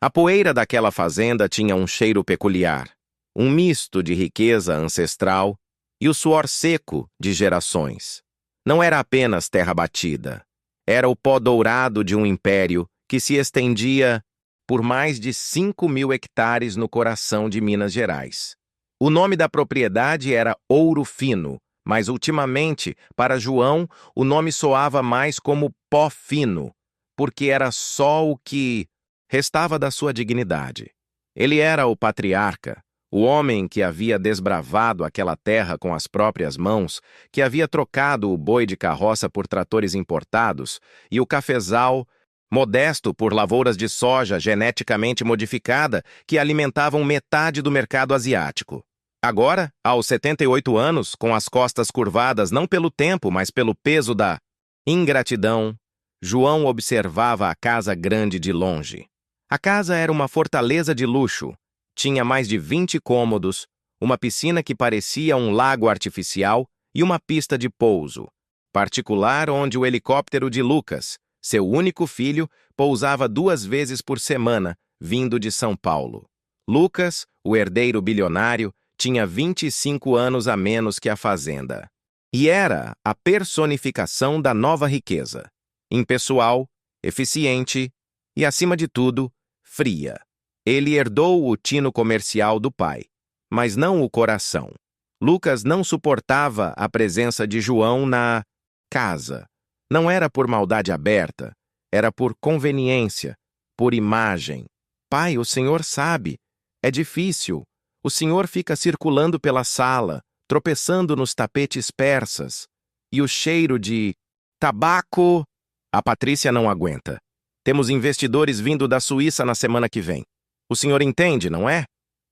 A poeira daquela fazenda tinha um cheiro peculiar, um misto de riqueza ancestral e o suor seco de gerações. Não era apenas terra batida, era o pó dourado de um império que se estendia por mais de 5.000 hectares no coração de Minas Gerais. O nome da propriedade era Ouro Fino, mas ultimamente, para João, o nome soava mais como Pó Fino, porque era só o que restava da sua dignidade. Ele era o patriarca, o homem que havia desbravado aquela terra com as próprias mãos, que havia trocado o boi de carroça por tratores importados e o cafezal modesto por lavouras de soja geneticamente modificada que alimentavam metade do mercado asiático. Agora, aos 78 anos, com as costas curvadas não pelo tempo, mas pelo peso da ingratidão, João observava a casa grande de longe. A casa era uma fortaleza de luxo. Tinha mais de 20 cômodos, uma piscina que parecia um lago artificial e uma pista de pouso particular onde o helicóptero de Lucas, seu único filho, pousava 2 vezes por semana, vindo de São Paulo. Lucas, o herdeiro bilionário, tinha 25 anos a menos que a fazenda. E era a personificação da nova riqueza. Impessoal, eficiente e, acima de tudo, fria. Ele herdou o tino comercial do pai, mas não o coração. Lucas não suportava a presença de João na casa. Não era por maldade aberta, era por conveniência, por imagem. Pai, o senhor sabe, é difícil. O senhor fica circulando pela sala, tropeçando nos tapetes persas. E o cheiro de tabaco... A Patrícia não aguenta. Temos investidores vindo da Suíça na semana que vem. O senhor entende, não é?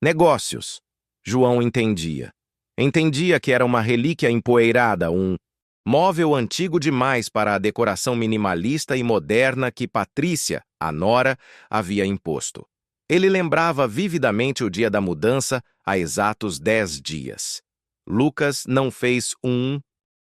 Negócios. João entendia. Entendia que era uma relíquia empoeirada, um móvel antigo demais para a decoração minimalista e moderna que Patrícia, a nora, havia imposto. Ele lembrava vividamente o dia da mudança, há exatos 10 dias. Lucas não fez um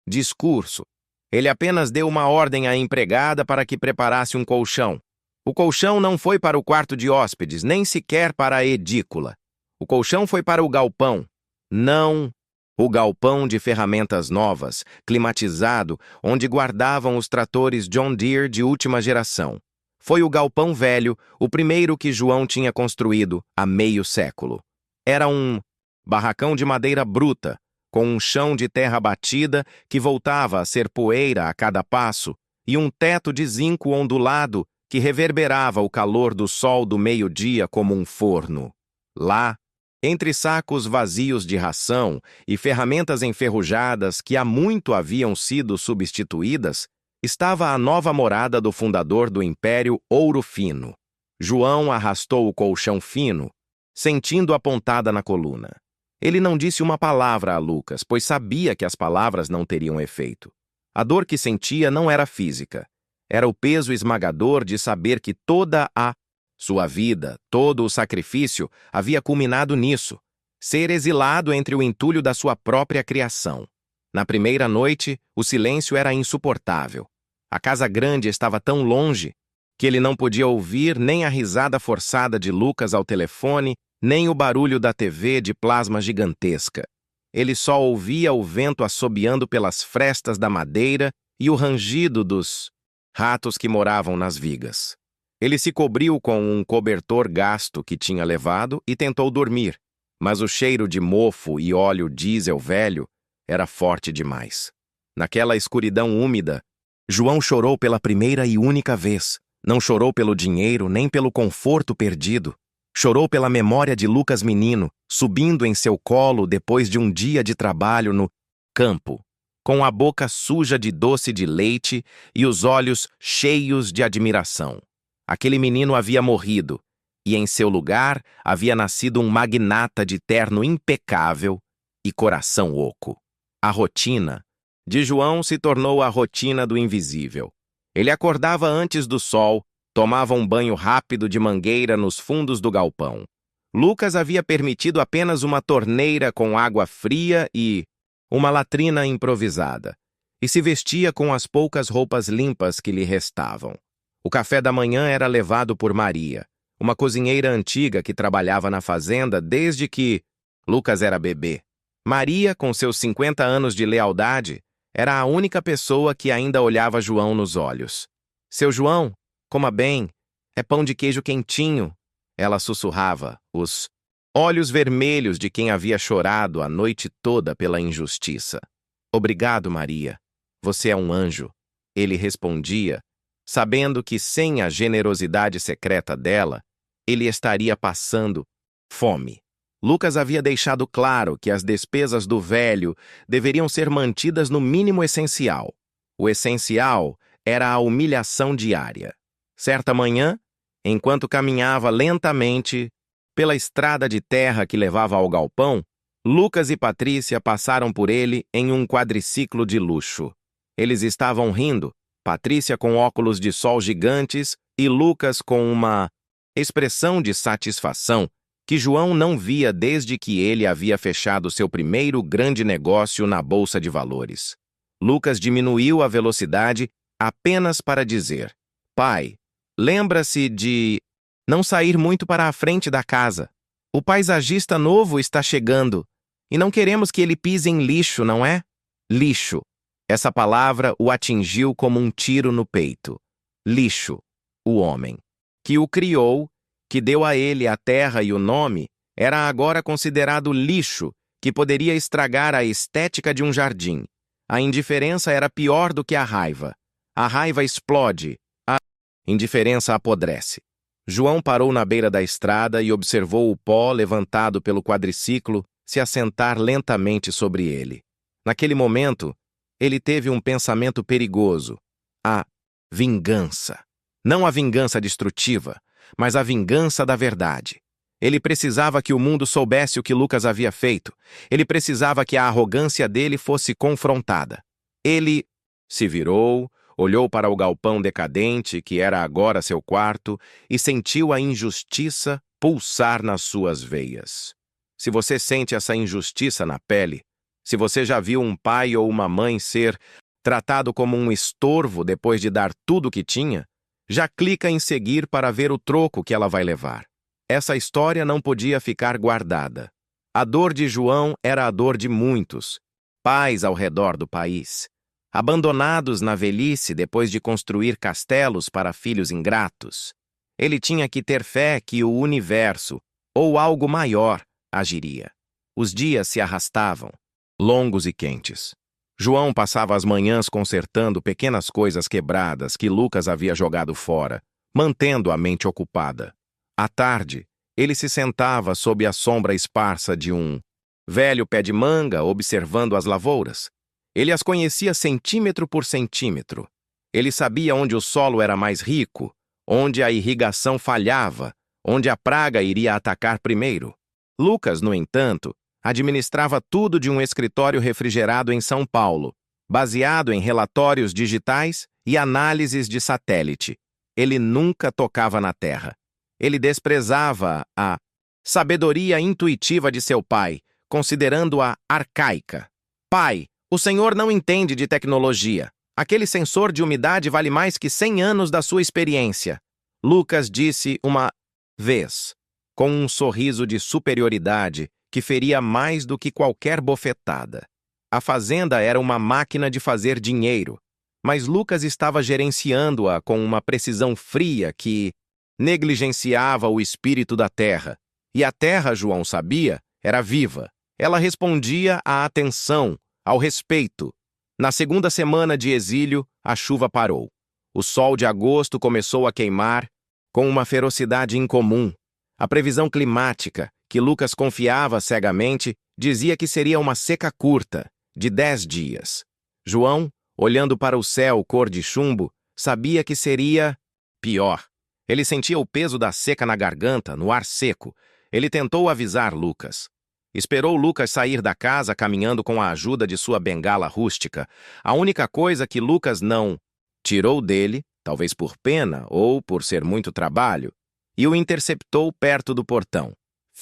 discurso. Ele apenas deu uma ordem à empregada para que preparasse um colchão. O colchão não foi para o quarto de hóspedes, nem sequer para a edícula. O colchão foi para o galpão. Não o galpão de ferramentas novas, climatizado, onde guardavam os tratores John Deere de última geração. Foi o galpão velho, o primeiro que João tinha construído há meio século. Era um barracão de madeira bruta, com um chão de terra batida que voltava a ser poeira a cada passo e um teto de zinco ondulado que reverberava o calor do sol do meio-dia como um forno. Lá, entre sacos vazios de ração e ferramentas enferrujadas que há muito haviam sido substituídas, estava a nova morada do fundador do Império Ouro Fino. João arrastou o colchão fino, sentindo a pontada na coluna. Ele não disse uma palavra a Lucas, pois sabia que as palavras não teriam efeito. A dor que sentia não era física. Era o peso esmagador de saber que toda a sua vida, todo o sacrifício, havia culminado nisso, ser exilado entre o entulho da sua própria criação. Na primeira noite, o silêncio era insuportável. A casa grande estava tão longe que ele não podia ouvir nem a risada forçada de Lucas ao telefone, nem o barulho da TV de plasma gigantesca. Ele só ouvia o vento assobiando pelas frestas da madeira e o rangido dos ratos que moravam nas vigas. Ele se cobriu com um cobertor gasto que tinha levado e tentou dormir, mas o cheiro de mofo e óleo diesel velho era forte demais. Naquela escuridão úmida, João chorou pela primeira e única vez. Não chorou pelo dinheiro nem pelo conforto perdido. Chorou pela memória de Lucas menino, subindo em seu colo depois de um dia de trabalho no campo, com a boca suja de doce de leite e os olhos cheios de admiração. Aquele menino havia morrido, e em seu lugar havia nascido um magnata de terno impecável e coração oco. A rotina de João se tornou a rotina do invisível. Ele acordava antes do sol, tomava um banho rápido de mangueira nos fundos do galpão. Lucas havia permitido apenas uma torneira com água fria e uma latrina improvisada, e se vestia com as poucas roupas limpas que lhe restavam. O café da manhã era levado por Maria, uma cozinheira antiga que trabalhava na fazenda desde que Lucas era bebê. Maria, com seus 50 anos de lealdade, era a única pessoa que ainda olhava João nos olhos. Seu João, coma bem, é pão de queijo quentinho. Ela sussurrava, os olhos vermelhos de quem havia chorado a noite toda pela injustiça. Obrigado, Maria. Você é um anjo. Ele respondia, sabendo que sem a generosidade secreta dela, ele estaria passando fome. Lucas havia deixado claro que as despesas do velho deveriam ser mantidas no mínimo essencial. O essencial era a humilhação diária. Certa manhã, enquanto caminhava lentamente pela estrada de terra que levava ao galpão, Lucas e Patrícia passaram por ele em um quadriciclo de luxo. Eles estavam rindo, Patrícia com óculos de sol gigantes e Lucas com uma expressão de satisfação que João não via desde que ele havia fechado seu primeiro grande negócio na Bolsa de Valores. Lucas diminuiu a velocidade apenas para dizer: Pai, lembra-se de não sair muito para a frente da casa. O paisagista novo está chegando e não queremos que ele pise em lixo, não é? Lixo. Essa palavra o atingiu como um tiro no peito. Lixo, o homem, que o criou, que deu a ele a terra e o nome, era agora considerado lixo, que poderia estragar a estética de um jardim. A indiferença era pior do que a raiva. A raiva explode, a indiferença apodrece. João parou na beira da estrada e observou o pó levantado pelo quadriciclo se assentar lentamente sobre ele. Naquele momento, ele teve um pensamento perigoso. A vingança. Não a vingança destrutiva, mas a vingança da verdade. Ele precisava que o mundo soubesse o que Lucas havia feito. Ele precisava que a arrogância dele fosse confrontada. Ele se virou, olhou para o galpão decadente, que era agora seu quarto, e sentiu a injustiça pulsar nas suas veias. Se você sente essa injustiça na pele, se você já viu um pai ou uma mãe ser tratado como um estorvo depois de dar tudo o que tinha, já clica em seguir para ver o troco que ela vai levar. Essa história não podia ficar guardada. A dor de João era a dor de muitos, pais ao redor do país, abandonados na velhice depois de construir castelos para filhos ingratos. Ele tinha que ter fé que o universo, ou algo maior, agiria. Os dias se arrastavam, longos e quentes. João passava as manhãs consertando pequenas coisas quebradas que Lucas havia jogado fora, mantendo a mente ocupada. À tarde, ele se sentava sob a sombra esparsa de um velho pé de manga observando as lavouras. Ele as conhecia centímetro por centímetro. Ele sabia onde o solo era mais rico, onde a irrigação falhava, onde a praga iria atacar primeiro. Lucas, no entanto, administrava tudo de um escritório refrigerado em São Paulo, baseado em relatórios digitais e análises de satélite. Ele nunca tocava na terra. Ele desprezava a sabedoria intuitiva de seu pai, considerando-a arcaica. Pai, o senhor não entende de tecnologia. Aquele sensor de umidade vale mais que 100 anos da sua experiência. Lucas disse uma vez, com um sorriso de superioridade que feria mais do que qualquer bofetada. A fazenda era uma máquina de fazer dinheiro, mas Lucas estava gerenciando-a com uma precisão fria que negligenciava o espírito da terra. E a terra, João sabia, era viva. Ela respondia à atenção, ao respeito. Na segunda semana de exílio, a chuva parou. O sol de agosto começou a queimar com uma ferocidade incomum. A previsão climática, que Lucas confiava cegamente, dizia que seria uma seca curta, de 10 dias. João, olhando para o céu cor de chumbo, sabia que seria pior. Ele sentia o peso da seca na garganta, no ar seco. Ele tentou avisar Lucas. Esperou Lucas sair da casa caminhando com a ajuda de sua bengala rústica. A única coisa que Lucas não tirou dele, talvez por pena ou por ser muito trabalho, e o interceptou perto do portão.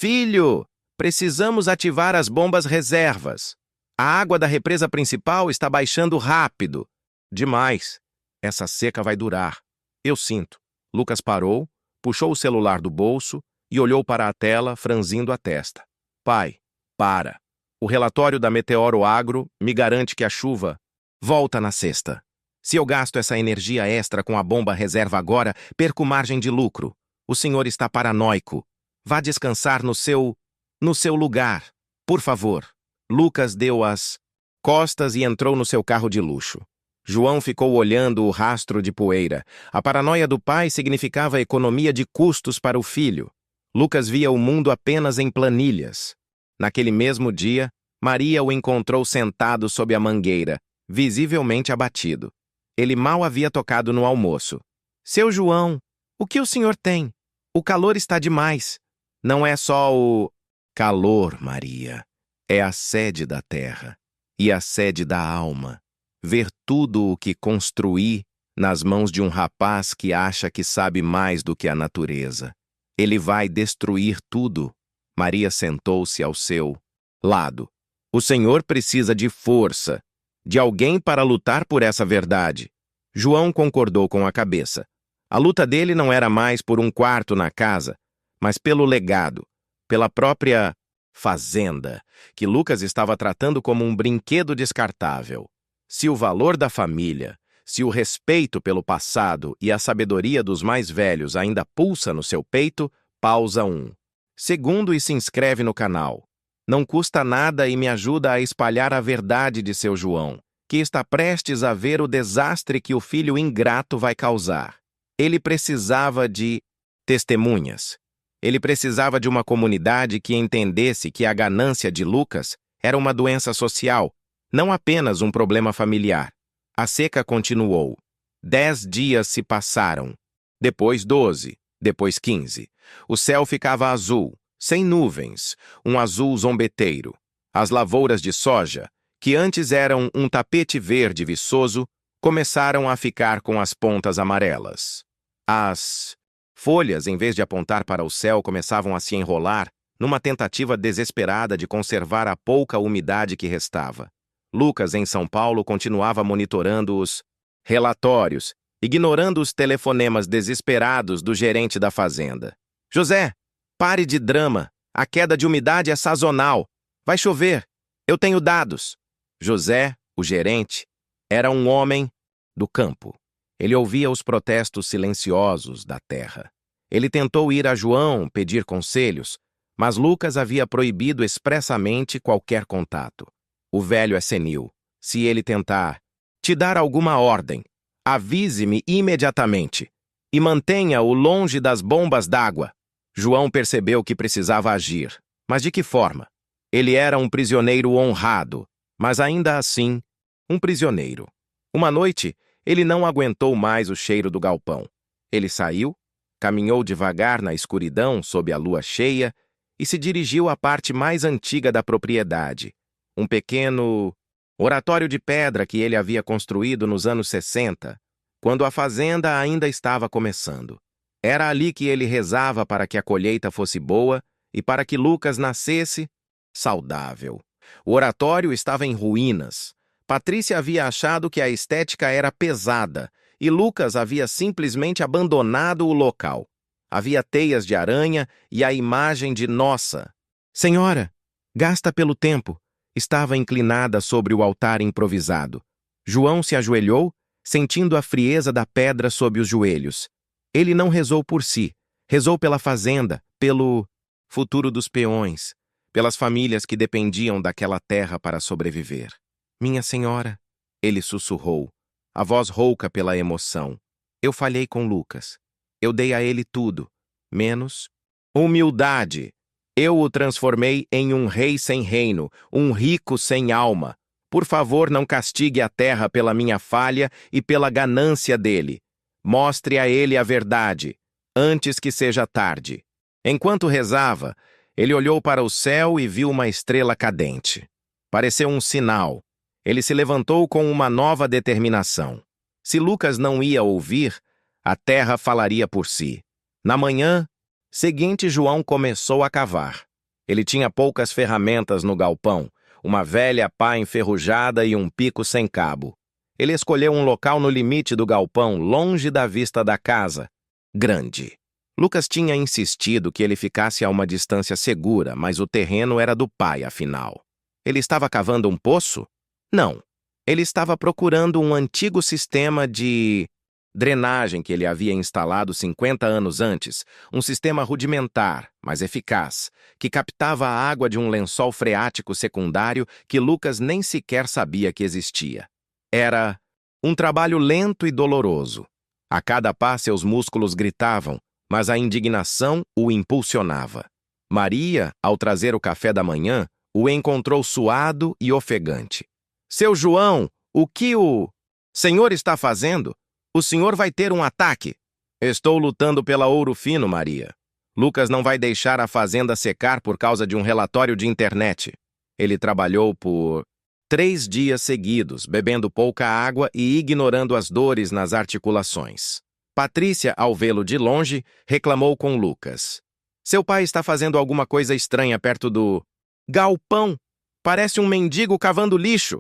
Filho, precisamos ativar as bombas reservas. A água da represa principal está baixando rápido. Demais. Essa seca vai durar. Eu sinto. Lucas parou, Puxou o celular do bolso e olhou para a tela, franzindo a testa. Pai, para. O relatório da Meteoro Agro me garante que a chuva volta na sexta. Se eu gasto essa energia extra com a bomba reserva agora, perco margem de lucro. O senhor está paranoico. Vá descansar no seu lugar. Por favor. Lucas deu as costas e entrou no seu carro de luxo. João ficou olhando o rastro de poeira. A paranoia do pai significava economia de custos para o filho. Lucas via o mundo apenas em planilhas. Naquele mesmo dia, Maria o encontrou sentado sob a mangueira, visivelmente abatido. Ele mal havia tocado no almoço. Seu João, o que o senhor tem? O calor está demais. Não é só o calor, Maria. É a sede da terra e a sede da alma. Ver tudo o que construí nas mãos de um rapaz que acha que sabe mais do que a natureza. Ele vai destruir tudo. Maria sentou-se ao seu lado. O senhor precisa de força, de alguém para lutar por essa verdade. João concordou com a cabeça. A luta dele não era mais por um quarto na casa, mas pelo legado, pela própria fazenda, que Lucas estava tratando como um brinquedo descartável. Se o valor da família, se o respeito pelo passado e a sabedoria dos mais velhos ainda pulsa no seu peito, pausa 1 segundo e se inscreve no canal. Não custa nada e me ajuda a espalhar a verdade de seu João, que está prestes a ver o desastre que o filho ingrato vai causar. Ele precisava de testemunhas. Ele precisava de uma comunidade que entendesse que a ganância de Lucas era uma doença social, não apenas um problema familiar. A seca continuou. 10 dias se passaram. Depois 12. Depois 15. O céu ficava azul, sem nuvens, um azul zombeteiro. As lavouras de soja, que antes eram um tapete verde viçoso, começaram a ficar com as pontas amarelas. As folhas, em vez de apontar para o céu, começavam a se enrolar, numa tentativa desesperada de conservar a pouca umidade que restava. Lucas, em São Paulo, continuava monitorando os relatórios, ignorando os telefonemas desesperados do gerente da fazenda. José, pare de drama. A queda de umidade é sazonal. Vai chover. Eu tenho dados. José, o gerente, era um homem do campo. Ele ouvia os protestos silenciosos da terra. Ele tentou ir a João pedir conselhos, mas Lucas havia proibido expressamente qualquer contato. O velho é senil. Se ele tentar te dar alguma ordem, avise-me imediatamente e mantenha-o longe das bombas d'água. João percebeu que precisava agir. Mas de que forma? Ele era um prisioneiro honrado, mas ainda assim, um prisioneiro. Uma noite, ele não aguentou mais o cheiro do galpão. Ele saiu, caminhou devagar na escuridão sob a lua cheia e se dirigiu à parte mais antiga da propriedade, um pequeno oratório de pedra que ele havia construído nos anos 60, quando a fazenda ainda estava começando. Era ali que ele rezava para que a colheita fosse boa e para que Lucas nascesse saudável. O oratório estava em ruínas. Patrícia havia achado que a estética era pesada e Lucas havia simplesmente abandonado o local. Havia teias de aranha e a imagem de Nossa Senhora, gasta pelo tempo, estava inclinada sobre o altar improvisado. João se ajoelhou, sentindo a frieza da pedra sob os joelhos. Ele não rezou por si, rezou pela fazenda, pelo futuro dos peões, pelas famílias que dependiam daquela terra para sobreviver. Minha senhora, ele sussurrou, a voz rouca pela emoção. Eu falhei com Lucas. Eu dei a ele tudo, menos humildade. Eu o transformei em um rei sem reino, um rico sem alma. Por favor, não castigue a terra pela minha falha e pela ganância dele. Mostre a ele a verdade, antes que seja tarde. Enquanto rezava, ele olhou para o céu e viu uma estrela cadente. Pareceu um sinal. Ele se levantou com uma nova determinação. Se Lucas não ia ouvir, a terra falaria por si. Na manhã seguinte, João começou a cavar. Ele tinha poucas ferramentas no galpão, uma velha pá enferrujada e um pico sem cabo. Ele escolheu um local no limite do galpão, longe da vista da casa. Grande. Lucas tinha insistido que ele ficasse a uma distância segura, mas o terreno era do pai, afinal. Ele estava cavando um poço? Não. Ele estava procurando um antigo sistema de drenagem que ele havia instalado 50 anos antes, um sistema rudimentar, mas eficaz, que captava a água de um lençol freático secundário que Lucas nem sequer sabia que existia. Era um trabalho lento e doloroso. A cada passo seus músculos gritavam, mas a indignação o impulsionava. Maria, ao trazer o café da manhã, o encontrou suado e ofegante. Seu João, o que o senhor está fazendo? O senhor vai ter um ataque. Estou lutando pela Ouro Fino, Maria. Lucas não vai deixar a fazenda secar por causa de um relatório de internet. Ele trabalhou por 3 dias seguidos, bebendo pouca água e ignorando as dores nas articulações. Patrícia, ao vê-lo de longe, reclamou com Lucas. Seu pai está fazendo alguma coisa estranha perto do galpão. Parece um mendigo cavando lixo.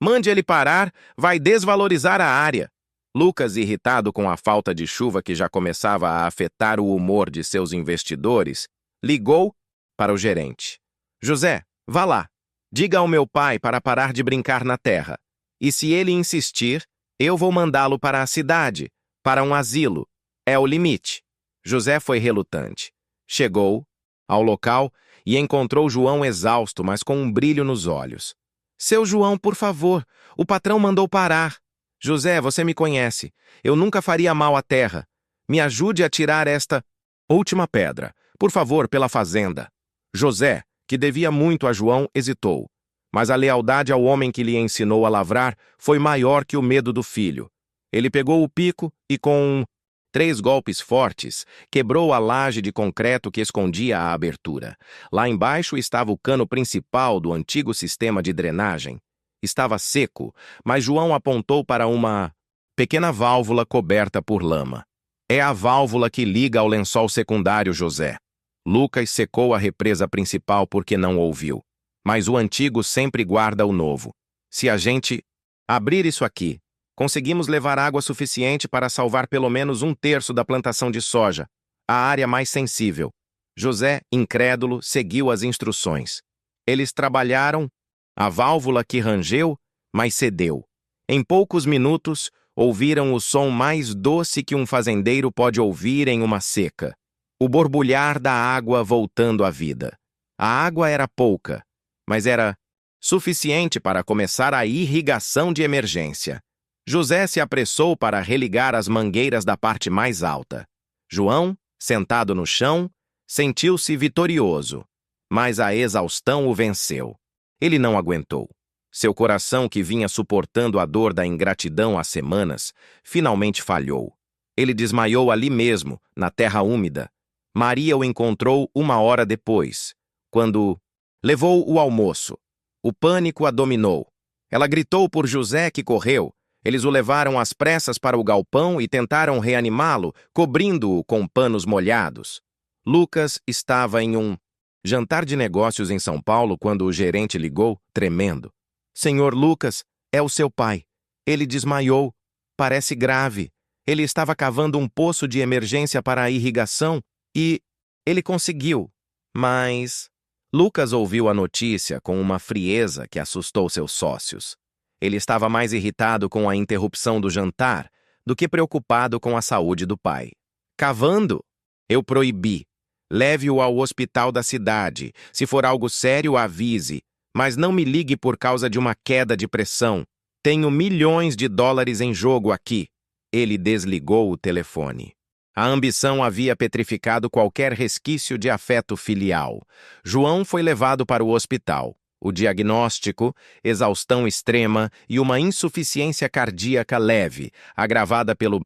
Mande ele parar, vai desvalorizar a área. Lucas, irritado com a falta de chuva que já começava a afetar o humor de seus investidores, ligou para o gerente. José, vá lá. Diga ao meu pai para parar de brincar na terra. E se ele insistir, eu vou mandá-lo para a cidade, para um asilo. É o limite. José foi relutante. Chegou ao local e encontrou João exausto, mas com um brilho nos olhos. Seu João, por favor, o patrão mandou parar. José, você me conhece. Eu nunca faria mal à terra. Me ajude a tirar esta última pedra, por favor, pela fazenda. José, que devia muito a João, hesitou. Mas a lealdade ao homem que lhe ensinou a lavrar foi maior que o medo do filho. Ele pegou o pico e, com 3 golpes fortes, quebrou a laje de concreto que escondia a abertura. Lá embaixo estava o cano principal do antigo sistema de drenagem. Estava seco, mas João apontou para uma pequena válvula coberta por lama. É a válvula que liga ao lençol secundário, José. Lucas secou a represa principal porque não ouviu. Mas o antigo sempre guarda o novo. Se a gente abrir isso aqui, conseguimos levar água suficiente para salvar pelo menos 1/3 da plantação de soja, a área mais sensível. José, incrédulo, seguiu as instruções. Eles trabalharam, a válvula que rangeu, mas cedeu. Em poucos minutos, ouviram o som mais doce que um fazendeiro pode ouvir em uma seca. O borbulhar da água voltando à vida. A água era pouca, mas era suficiente para começar a irrigação de emergência. José se apressou para religar as mangueiras da parte mais alta. João, sentado no chão, sentiu-se vitorioso, mas a exaustão o venceu. Ele não aguentou. Seu coração, que vinha suportando a dor da ingratidão há semanas, finalmente falhou. Ele desmaiou ali mesmo, na terra úmida. Maria o encontrou 1 hora depois, quando levou o almoço. O pânico a dominou. Ela gritou por José, que correu. Eles o levaram às pressas para o galpão e tentaram reanimá-lo, cobrindo-o com panos molhados. Lucas estava em um jantar de negócios em São Paulo quando o gerente ligou, tremendo. Senhor Lucas, é o seu pai. Ele desmaiou. Parece grave. Ele estava cavando um poço de emergência para a irrigação e ele conseguiu. Mas Lucas ouviu a notícia com uma frieza que assustou seus sócios. Ele estava mais irritado com a interrupção do jantar do que preocupado com a saúde do pai. Cavando? Eu proibi. Leve-o ao hospital da cidade. Se for algo sério, avise. Mas não me ligue por causa de uma queda de pressão. Tenho milhões de dólares em jogo aqui. Ele desligou o telefone. A ambição havia petrificado qualquer resquício de afeto filial. João foi levado para o hospital. O diagnóstico, exaustão extrema e uma insuficiência cardíaca leve, agravada pelo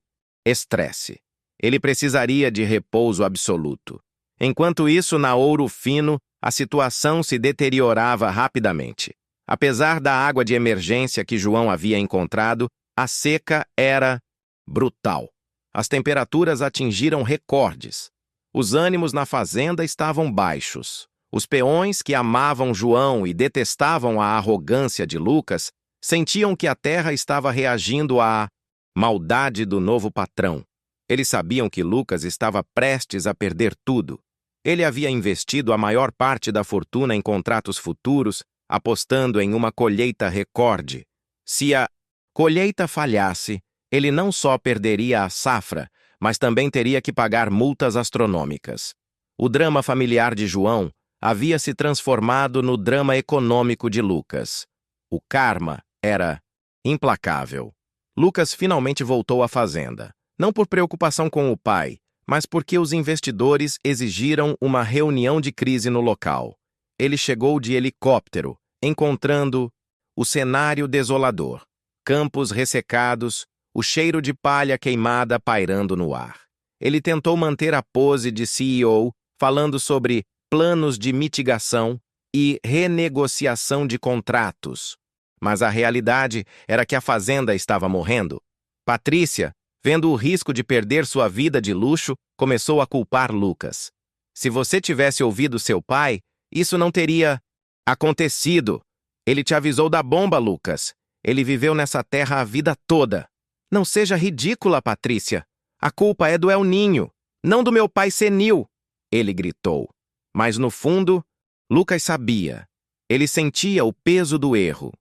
estresse. Ele precisaria de repouso absoluto. Enquanto isso, na Ouro Fino, a situação se deteriorava rapidamente. Apesar da água de emergência que João havia encontrado, a seca era brutal. As temperaturas atingiram recordes. Os ânimos na fazenda estavam baixos. Os peões, que amavam João e detestavam a arrogância de Lucas, sentiam que a terra estava reagindo à maldade do novo patrão. Eles sabiam que Lucas estava prestes a perder tudo. Ele havia investido a maior parte da fortuna em contratos futuros, apostando em uma colheita recorde. Se a colheita falhasse, ele não só perderia a safra, mas também teria que pagar multas astronômicas. O drama familiar de João havia se transformado no drama econômico de Lucas. O karma era implacável. Lucas finalmente voltou à fazenda, não por preocupação com o pai, mas porque os investidores exigiram uma reunião de crise no local. Ele chegou de helicóptero, encontrando o cenário desolador, campos ressecados, o cheiro de palha queimada pairando no ar. Ele tentou manter a pose de CEO, falando sobre planos de mitigação e renegociação de contratos. Mas a realidade era que a fazenda estava morrendo. Patrícia, vendo o risco de perder sua vida de luxo, começou a culpar Lucas. Se você tivesse ouvido seu pai, isso não teria acontecido. Ele te avisou da bomba, Lucas. Ele viveu nessa terra a vida toda. Não seja ridícula, Patrícia. A culpa é do El Ninho, não do meu pai senil, ele gritou. Mas no fundo, Lucas sabia. Ele sentia o peso do erro.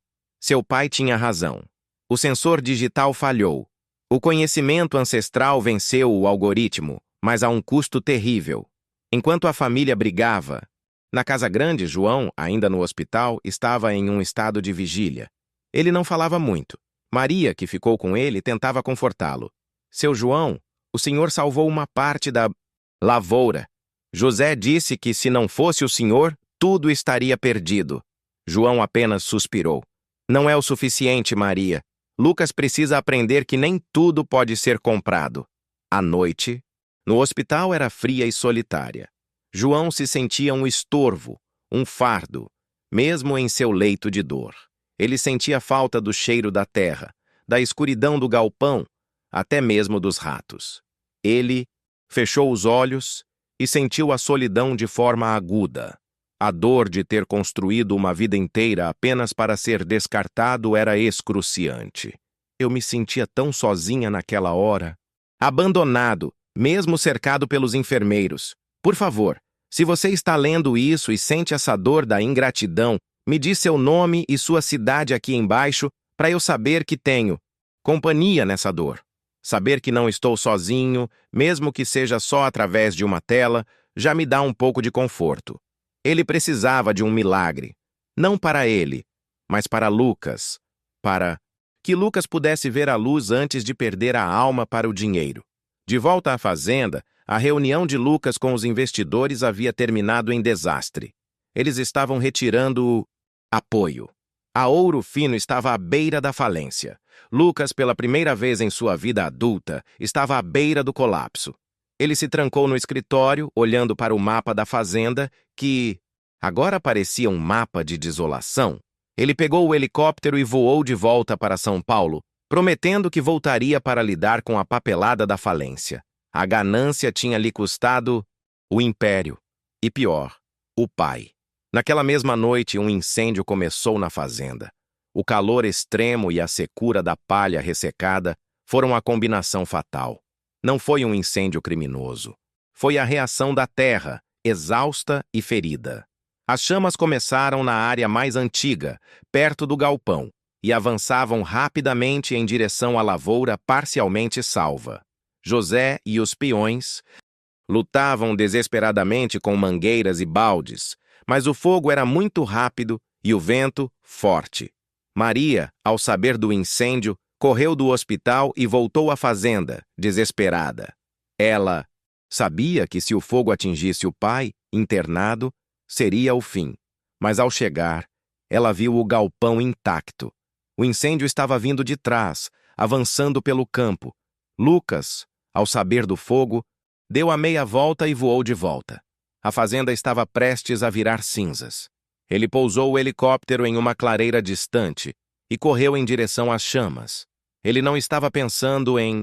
Seu pai tinha razão. O sensor digital falhou. O conhecimento ancestral venceu o algoritmo, mas a um custo terrível. Enquanto a família brigava, na casa grande, João, ainda no hospital, estava em um estado de vigília. Ele não falava muito. Maria, que ficou com ele, tentava confortá-lo. Seu João, o senhor salvou uma parte da lavoura. José disse que se não fosse o senhor, tudo estaria perdido. João apenas suspirou. Não é o suficiente, Maria. Lucas precisa aprender que nem tudo pode ser comprado. À noite, no hospital era fria e solitária. João se sentia um estorvo, um fardo, mesmo em seu leito de dor. Ele sentia falta do cheiro da terra, da escuridão do galpão, até mesmo dos ratos. Ele fechou os olhos e sentiu a solidão de forma aguda. A dor de ter construído uma vida inteira apenas para ser descartado era excruciante. Eu me sentia tão sozinha naquela hora. Abandonado, mesmo cercado pelos enfermeiros. Por favor, se você está lendo isso e sente essa dor da ingratidão, me diz seu nome e sua cidade aqui embaixo para eu saber que tenho companhia nessa dor. Saber que não estou sozinho, mesmo que seja só através de uma tela, já me dá um pouco de conforto. Ele precisava de um milagre. Não para ele, mas para Lucas. Para que Lucas pudesse ver a luz antes de perder a alma para o dinheiro. De volta à fazenda, a reunião de Lucas com os investidores havia terminado em desastre. Eles estavam retirando o apoio. A Ouro Fino estava à beira da falência. Lucas, pela primeira vez em sua vida adulta, estava à beira do colapso. Ele se trancou no escritório, olhando para o mapa da fazenda, que agora parecia um mapa de desolação. Ele pegou o helicóptero e voou de volta para São Paulo, prometendo que voltaria para lidar com a papelada da falência. A ganância tinha lhe custado o império. E pior, o pai. Naquela mesma noite, um incêndio começou na fazenda. O calor extremo e a secura da palha ressecada foram a combinação fatal. Não foi um incêndio criminoso. Foi a reação da terra, exausta e ferida. As chamas começaram na área mais antiga, perto do galpão, e avançavam rapidamente em direção à lavoura parcialmente salva. José e os peões lutavam desesperadamente com mangueiras e baldes, mas o fogo era muito rápido e o vento forte. Maria, ao saber do incêndio, correu do hospital e voltou à fazenda, desesperada. Ela sabia que se o fogo atingisse o pai, internado, seria o fim. Mas ao chegar, ela viu o galpão intacto. O incêndio estava vindo de trás, avançando pelo campo. Lucas, ao saber do fogo, deu a meia volta e voou de volta. A fazenda estava prestes a virar cinzas. Ele pousou o helicóptero em uma clareira distante e correu em direção às chamas. Ele não estava pensando em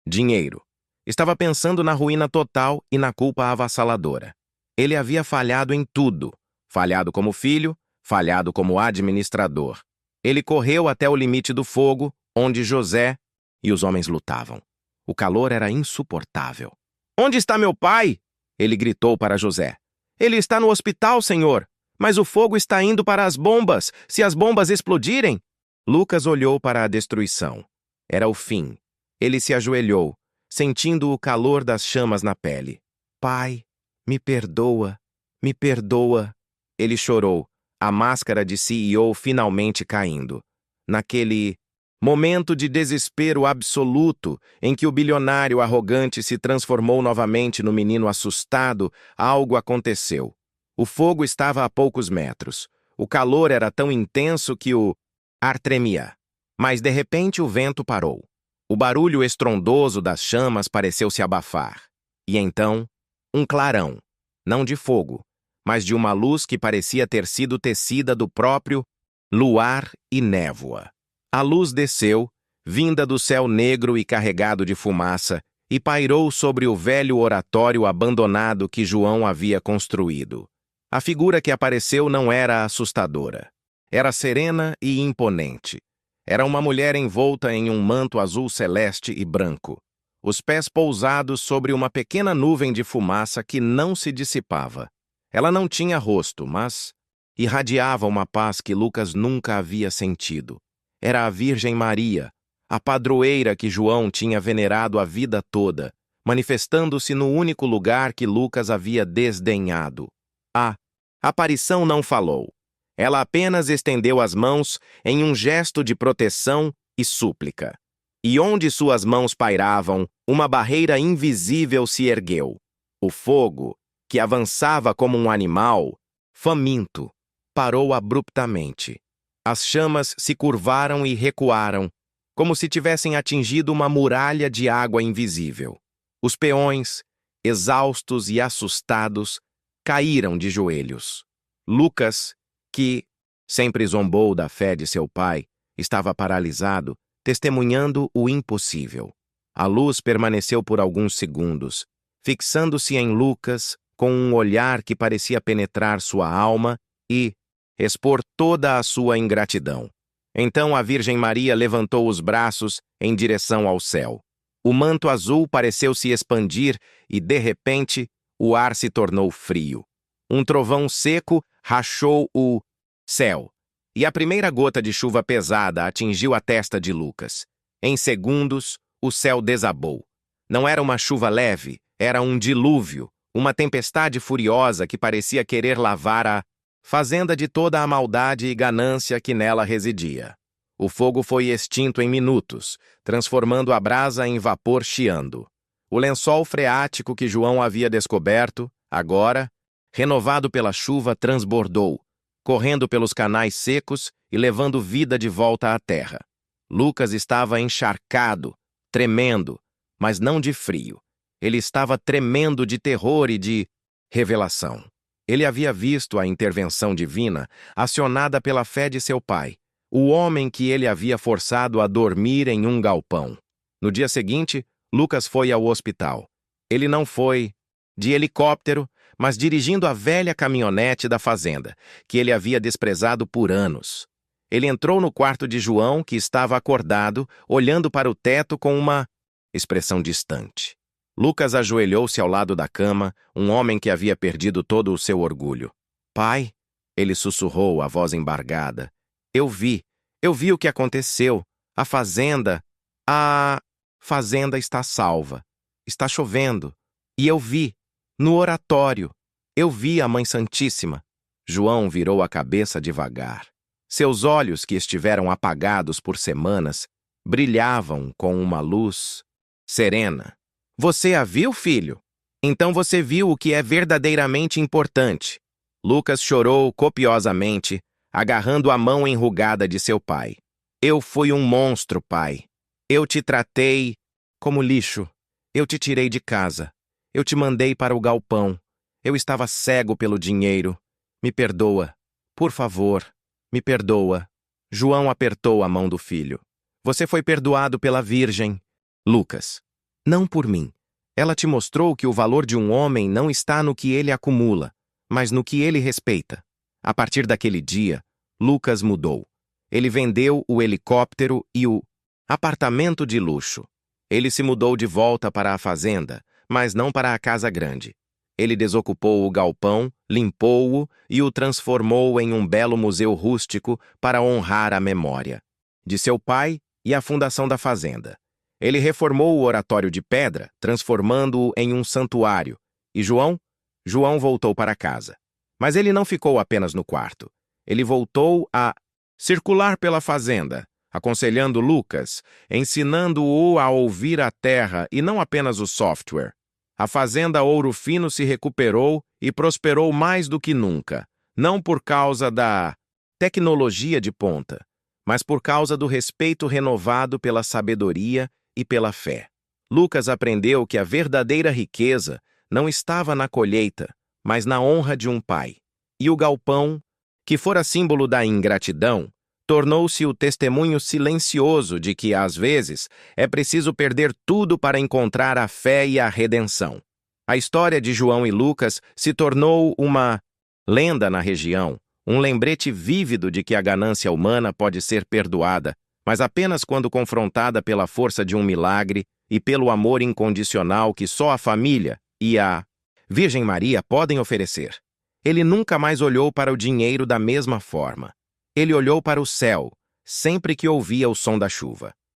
dinheiro. Estava pensando na ruína total e na culpa avassaladora. Ele havia falhado em tudo. Falhado como filho, falhado como administrador. Ele correu até o limite do fogo, onde José e os homens lutavam. O calor era insuportável. "Onde está meu pai?" Ele gritou para José. "Ele está no hospital, senhor. Mas o fogo está indo para as bombas. Se as bombas explodirem..." Lucas olhou para a destruição. Era o fim. Ele se ajoelhou, sentindo o calor das chamas na pele. "Pai, me perdoa, me perdoa." Ele chorou, a máscara de CEO finalmente caindo. Naquele momento de desespero absoluto, em que o bilionário arrogante se transformou novamente no menino assustado, algo aconteceu. O fogo estava a poucos metros. O calor era tão intenso que o ar tremia. Mas, de repente, o vento parou. O barulho estrondoso das chamas pareceu se abafar. E então, um clarão, não de fogo, mas de uma luz que parecia ter sido tecida do próprio luar e névoa. A luz desceu, vinda do céu negro e carregado de fumaça, e pairou sobre o velho oratório abandonado que João havia construído. A figura que apareceu não era assustadora. Era serena e imponente. Era uma mulher envolta em um manto azul celeste e branco, os pés pousados sobre uma pequena nuvem de fumaça que não se dissipava. Ela não tinha rosto, mas irradiava uma paz que Lucas nunca havia sentido. Era a Virgem Maria, a padroeira que João tinha venerado a vida toda, manifestando-se no único lugar que Lucas havia desdenhado. A aparição não falou. Ela apenas estendeu as mãos em um gesto de proteção e súplica. E onde suas mãos pairavam, uma barreira invisível se ergueu. O fogo, que avançava como um animal, faminto, parou abruptamente. As chamas se curvaram e recuaram, como se tivessem atingido uma muralha de água invisível. Os peões, exaustos e assustados, caíram de joelhos. Lucas, que sempre zombou da fé de seu pai, estava paralisado, testemunhando o impossível. A luz permaneceu por alguns segundos, fixando-se em Lucas com um olhar que parecia penetrar sua alma e expor toda a sua ingratidão. Então a Virgem Maria levantou os braços em direção ao céu. O manto azul pareceu se expandir e, de repente, o ar se tornou frio. Um trovão seco rachou o céu, e a primeira gota de chuva pesada atingiu a testa de Lucas. Em segundos, o céu desabou. Não era uma chuva leve, era um dilúvio, uma tempestade furiosa que parecia querer lavar a fazenda de toda a maldade e ganância que nela residia. O fogo foi extinto em minutos, transformando a brasa em vapor chiando. O lençol freático que João havia descoberto, agora, renovado pela chuva, transbordou, correndo pelos canais secos e levando vida de volta à terra. Lucas estava encharcado, tremendo, mas não de frio. Ele estava tremendo de terror e de revelação. Ele havia visto a intervenção divina acionada pela fé de seu pai, o homem que ele havia forçado a dormir em um galpão. No dia seguinte, Lucas foi ao hospital. Ele não foi de helicóptero, mas dirigindo a velha caminhonete da fazenda, que ele havia desprezado por anos. Ele entrou no quarto de João, que estava acordado, olhando para o teto com uma expressão distante. Lucas ajoelhou-se ao lado da cama, um homem que havia perdido todo o seu orgulho. "Pai", ele sussurrou, a voz embargada. Eu vi o que aconteceu. A fazenda está salva. Está chovendo. E eu vi, no oratório, eu vi a Mãe Santíssima." João virou a cabeça devagar. Seus olhos, que estiveram apagados por semanas, brilhavam com uma luz serena. "Você a viu, filho? Então você viu o que é verdadeiramente importante." Lucas chorou copiosamente, agarrando a mão enrugada de seu pai. "Eu fui um monstro, pai. Eu te tratei como lixo. Eu te tirei de casa. Eu te mandei para o galpão. Eu estava cego pelo dinheiro. Me perdoa. Por favor, me perdoa." João apertou a mão do filho. "Você foi perdoado pela Virgem, Lucas. Não por mim. Ela te mostrou que o valor de um homem não está no que ele acumula, mas no que ele respeita." A partir daquele dia, Lucas mudou. Ele vendeu o helicóptero e o apartamento de luxo. Ele se mudou de volta para a fazenda, mas não para a casa grande. Ele desocupou o galpão, limpou-o e o transformou em um belo museu rústico para honrar a memória de seu pai e a fundação da fazenda. Ele reformou o oratório de pedra, transformando-o em um santuário. E João voltou para casa. Mas ele não ficou apenas no quarto. Ele voltou a circular pela fazenda, aconselhando Lucas, ensinando-o a ouvir a terra e não apenas o software. A fazenda Ouro Fino se recuperou e prosperou mais do que nunca, não por causa da tecnologia de ponta, mas por causa do respeito renovado pela sabedoria e pela fé. Lucas aprendeu que a verdadeira riqueza não estava na colheita, mas na honra de um pai. E o galpão, que fora símbolo da ingratidão, tornou-se o testemunho silencioso de que, às vezes, é preciso perder tudo para encontrar a fé e a redenção. A história de João e Lucas se tornou uma lenda na região, um lembrete vívido de que a ganância humana pode ser perdoada, mas apenas quando confrontada pela força de um milagre e pelo amor incondicional que só a família e a Virgem Maria podem oferecer. Ele nunca mais olhou para o dinheiro da mesma forma. Ele olhou para o céu, sempre que ouvia o som da chuva.